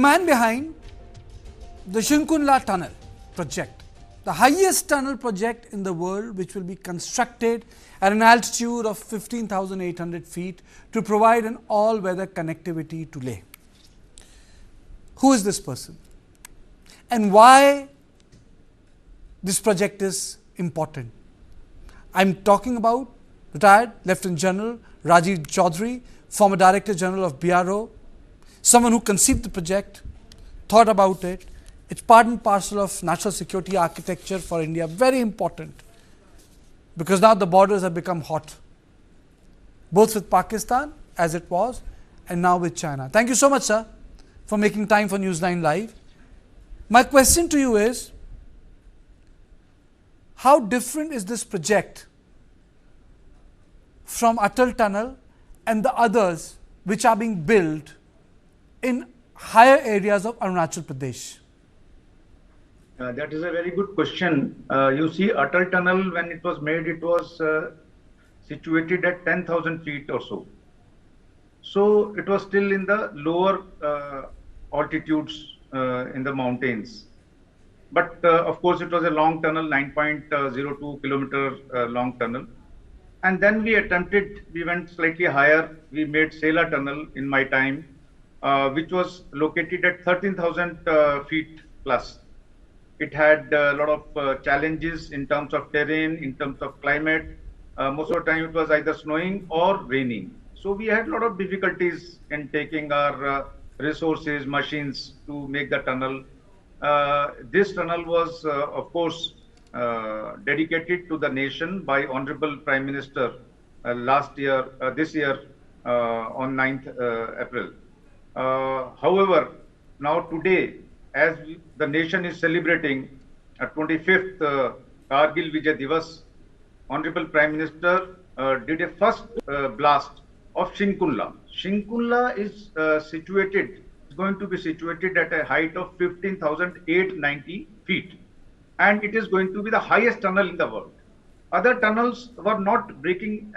man behind the Shinkhun-La tunnel project, the highest tunnel project in the world, which will be constructed at an altitude of 15,800 feet to provide an all-weather connectivity to Leh. Who is this person? And why this project is important? I'm talking about retired Lieutenant General Rajeev Chaudhry, former Director General of BRO, someone who conceived the project, thought about it. It's part and parcel of national security architecture for India, very important, because now the borders have become hot, both with Pakistan as it was and now with China. Thank you so much, sir, for making time for Newsline Live. My question to you is, how different is this project from Atal Tunnel and the others which are being built in higher areas of Arunachal Pradesh? That is a very good question. You see, Atal Tunnel, when it was made, it was situated at 10,000 feet or so. So it was still in the lower altitudes in the mountains. But of course, it was a long tunnel, 9.02 kilometer long tunnel. And then we went slightly higher. We made Sela Tunnel in my time, which was located at 13,000 feet plus. It had a lot of challenges in terms of terrain, in terms of climate. Most of the time it was either snowing or raining. So we had a lot of difficulties in taking our resources, machines to make the tunnel. This tunnel was, of course, dedicated to the nation by Honorable Prime Minister this year on 9th April. However, now today, as the nation is celebrating 25th Kargil Vijay Divas, Honorable Prime Minister did a first blast of Shinkhun-La. Shinkhun-La is going to be situated at a height of 15,890 feet. And it is going to be the highest tunnel in the world. Other tunnels were not breaking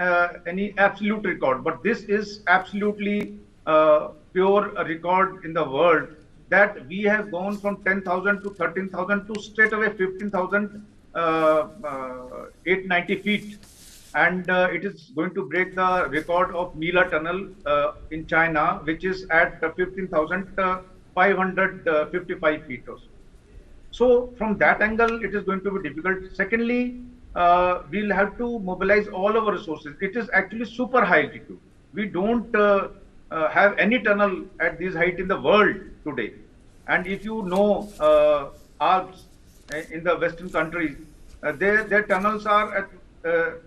any absolute record, but this is absolutely pure record in the world, that we have gone from 10,000 to 13,000 to straight away 15,890 feet. And it is going to break the record of Mila Tunnel in China, which is at 15,555 feet or so. So from that angle, it is going to be difficult. Secondly, we'll have to mobilize all our resources. It is actually super high altitude. We don't have any tunnel at this height in the world today. And if you know Alps in the Western countries, their tunnels are at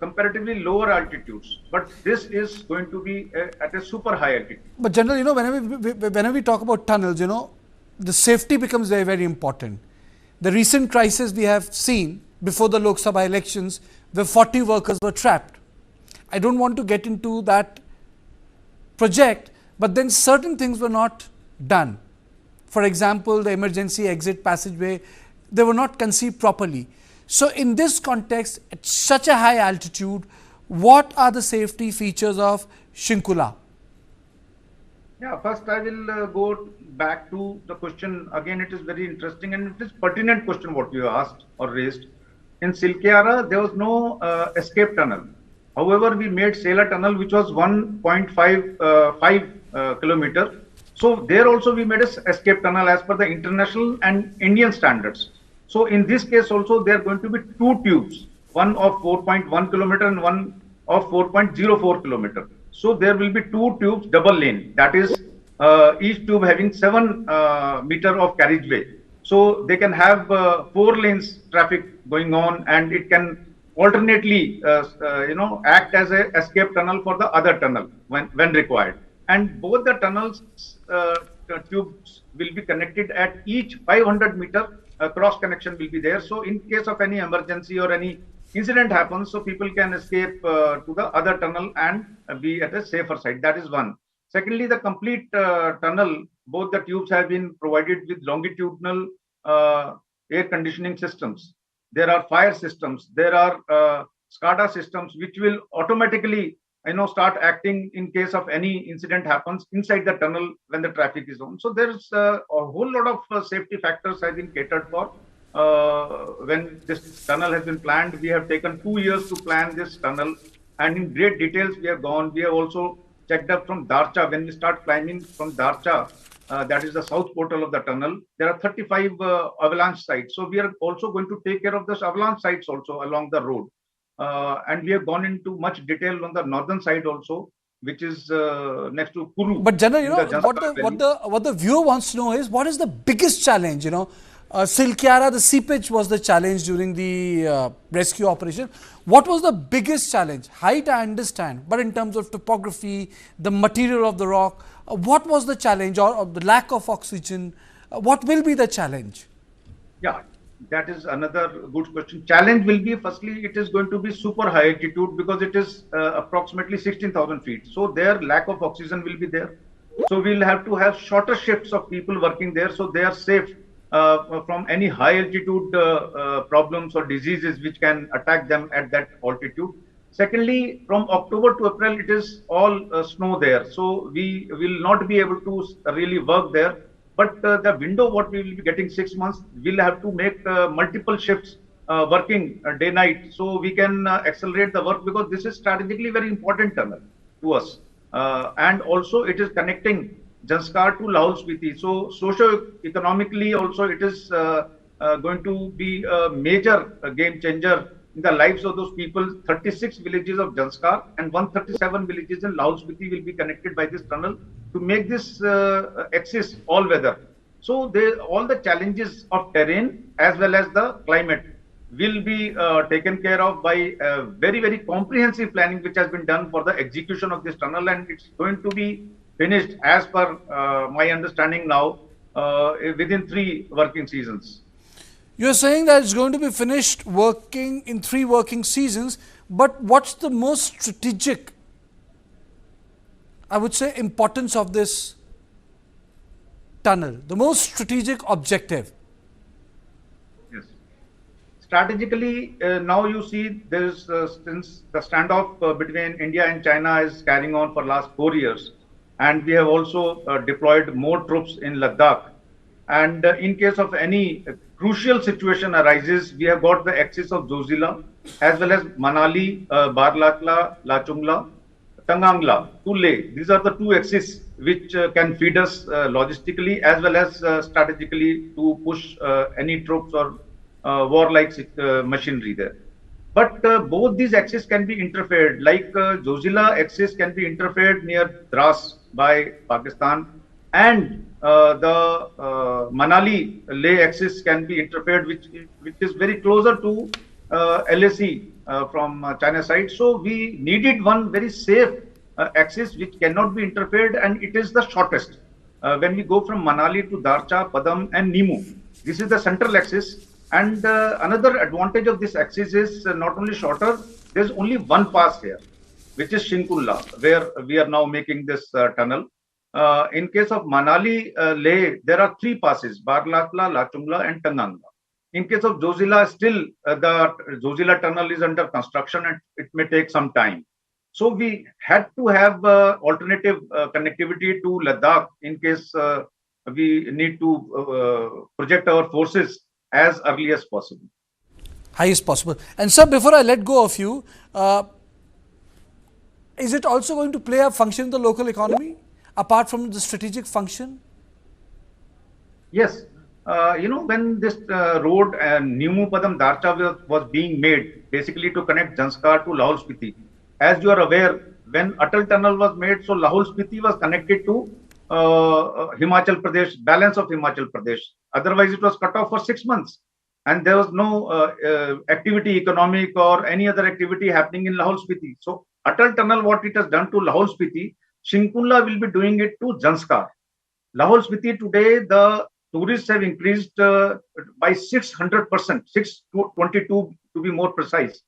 comparatively lower altitudes. But this is going to be at a super high altitude. But General, whenever we talk about tunnels, the safety becomes very, very important. The recent crisis we have seen before the Lok Sabha elections, where 40 workers were trapped. I don't want to get into that project, but then certain things were not done. For example, the emergency exit passageway, they were not conceived properly. So in this context, at such a high altitude, what are the safety features of Shinkhun-La? Yeah, first I will go back to the question. Again, it is very interesting and it is pertinent question what you asked or raised. In Silkyara, there was no escape tunnel. However, we made Sela Tunnel, which was 1.5 kilometer. So there also we made an escape tunnel as per the international and Indian standards. So in this case also, there are going to be two tubes, one of 4.1 kilometer and one of 4.04 kilometer. So there will be two tubes, double lane. That is each tube having 7 meter of carriageway. So they can have 4 lanes traffic going on, and it can alternately, act as a escape tunnel for the other tunnel when required. And both the tunnels tubes will be connected at each 500 meter. Cross connection will be there. So in case of any emergency or any incident happens, so people can escape to the other tunnel and be at a safer side. That is one. Secondly, the complete tunnel, both the tubes have been provided with longitudinal air conditioning systems. There are fire systems. There are SCADA systems which will automatically start acting in case of any incident happens inside the tunnel when the traffic is on. So there's a whole lot of safety factors have been catered for. When this tunnel has been planned, we have taken 2 years to plan this tunnel, and in great details we have gone. We have also checked up from Darcha. When we start climbing from Darcha, that is the south portal of the tunnel, there are 35 avalanche sites. So we are also going to take care of those avalanche sites also along the road. And we have gone into much detail on the northern side also, which is next to Kuru. But General, what the viewer wants to know is, what is the biggest challenge? Silkyara, the seepage was the challenge during the rescue operation. What was the biggest challenge? Height, I understand, but in terms of topography, the material of the rock, what was the challenge, or the lack of oxygen? What will be the challenge? Yeah, that is another good question. Challenge will be, firstly, it is going to be super high altitude because it is approximately 16,000 feet. So their lack of oxygen will be there. So we'll have to have shorter shifts of people working there, so they are safe from any high altitude problems or diseases which can attack them at that altitude. Secondly, from October to April, it is all snow there. So we will not be able to really work there. But the window, what we will be getting 6 months, we'll have to make multiple shifts working day night. So we can accelerate the work, because this is strategically very important tunnel to us. And also it is connecting Zanskar to Lahaul Spiti. So socio-economically also it is going to be a major game changer in the lives of those people. 36 villages of Zanskar and 137 villages in Lahaul Spiti will be connected by this tunnel to make this axis all weather. So all the challenges of terrain as well as the climate will be taken care of by very, very comprehensive planning which has been done for the execution of this tunnel, and it's going to be finished as per my understanding now within 3 working seasons. You're saying that it's going to be finished working in 3 working seasons, but what's the most strategic, I would say, importance of this tunnel, the most strategic objective? Yes. Strategically, now you see there's since the standoff between India and China is carrying on for last 4 years, and we have also deployed more troops in Ladakh. And in case of any crucial situation arises, we have got the axis of Zojila as well as Manali, Barlatla, Lachungla, Tangangla, Leh. These are the 2 axes which can feed us logistically as well as strategically to push any troops or warlike machinery there. But both these axes can be interfered, like Zojila axis can be interfered near Dras by Pakistan, and the Manali Leh axis can be interfered, which is very closer to LAC from China side. So we needed one very safe axis which cannot be interfered, and it is the shortest. When we go from Manali to Darcha, Padam and Nimu, this is the central axis. And another advantage of this axis is not only shorter, there's only one pass here, which is Shinkhun-La, where we are now making this tunnel. In case of Manali Leh, there are 3 passes: Barlatla, Lachungla and Tangangla. In case of Zojila, still the Zojila tunnel is under construction and it may take some time. So we had to have alternative connectivity to Ladakh in case we need to project our forces as early as possible. High as possible. And sir, before I let go of you, is it also going to play a function in the local economy, apart from the strategic function? Yes. When this road Nimu Padam Darcha was being made, basically to connect Zanskar to Lahaul Spiti, as you are aware, when Atal Tunnel was made, so Lahaul Spiti was connected to Himachal Pradesh, balance of Himachal Pradesh. Otherwise, it was cut off for 6 months, and there was no activity, economic or any other activity happening in Lahaul Spiti. So Atal Tunnel, what it has done to Lahaul Spiti, Shinkhun-La will be doing it to Zanskar. Lahaul Spiti today, the tourists have increased by 600%, 622 to be more precise.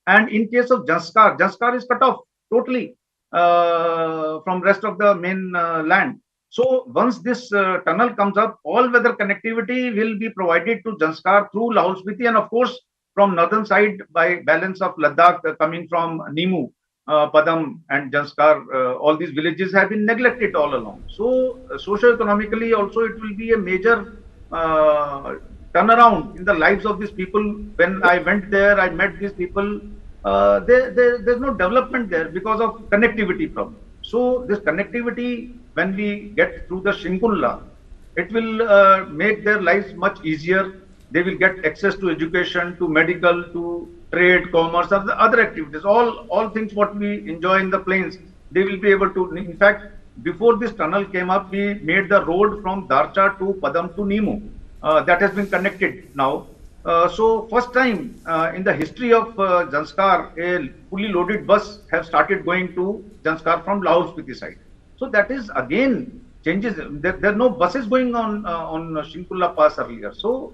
And in case of Zanskar, Zanskar is cut off totally from rest of the main land. So once this tunnel comes up, all weather connectivity will be provided to Zanskar through Lahaul Spiti, and of course from northern side by balance of Ladakh coming from Nimu. Padam and Zanskar, all these villages have been neglected all along. So, socio-economically also it will be a major turnaround in the lives of these people. When I went there, I met these people. There's no development there because of connectivity problem. So, this connectivity, when we get through the Shinkhun-La, it will make their lives much easier. They will get access to education, to medical, to trade, commerce, other activities. All things what we enjoy in the plains, they will be able to. In fact, before this tunnel came up, we made the road from Darcha to Padam to Nimu. That has been connected now. So first time in the history of Zanskar, a fully loaded bus have started going to Zanskar from Lahaul Spiti side. So that is again changes. There are no buses going on Shinkhun-La Pass earlier. So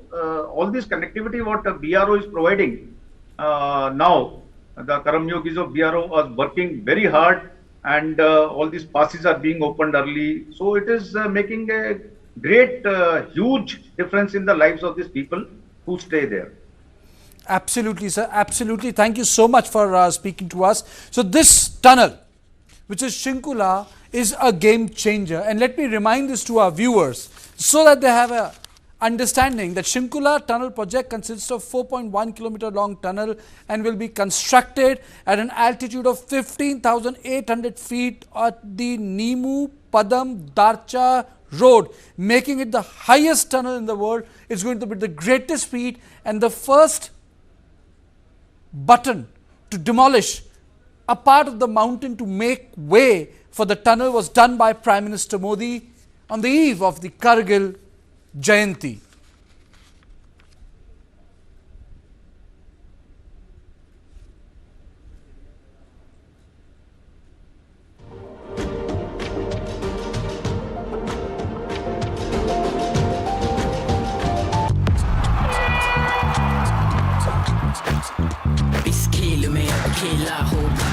all this connectivity what BRO is providing now, the Karam Yogis of BRO was working very hard, and all these passes are being opened early. So it is making a great, huge difference in the lives of these people who stay there. Absolutely, sir. Absolutely. Thank you so much for speaking to us. So this tunnel, which is Shinkhun-La, is a game changer. And let me remind this to our viewers so that they have a understanding that Shinkhun-La tunnel project consists of 4.1 kilometer long tunnel and will be constructed at an altitude of 15,800 feet at the Nimu Padam Darcha road, making it the highest tunnel in the world. It's going to be the greatest feat and the first button to demolish a part of the mountain to make way for the tunnel was done by Prime Minister Modi on the eve of the Kargil Jayanti. इस खेल में अकेला होगा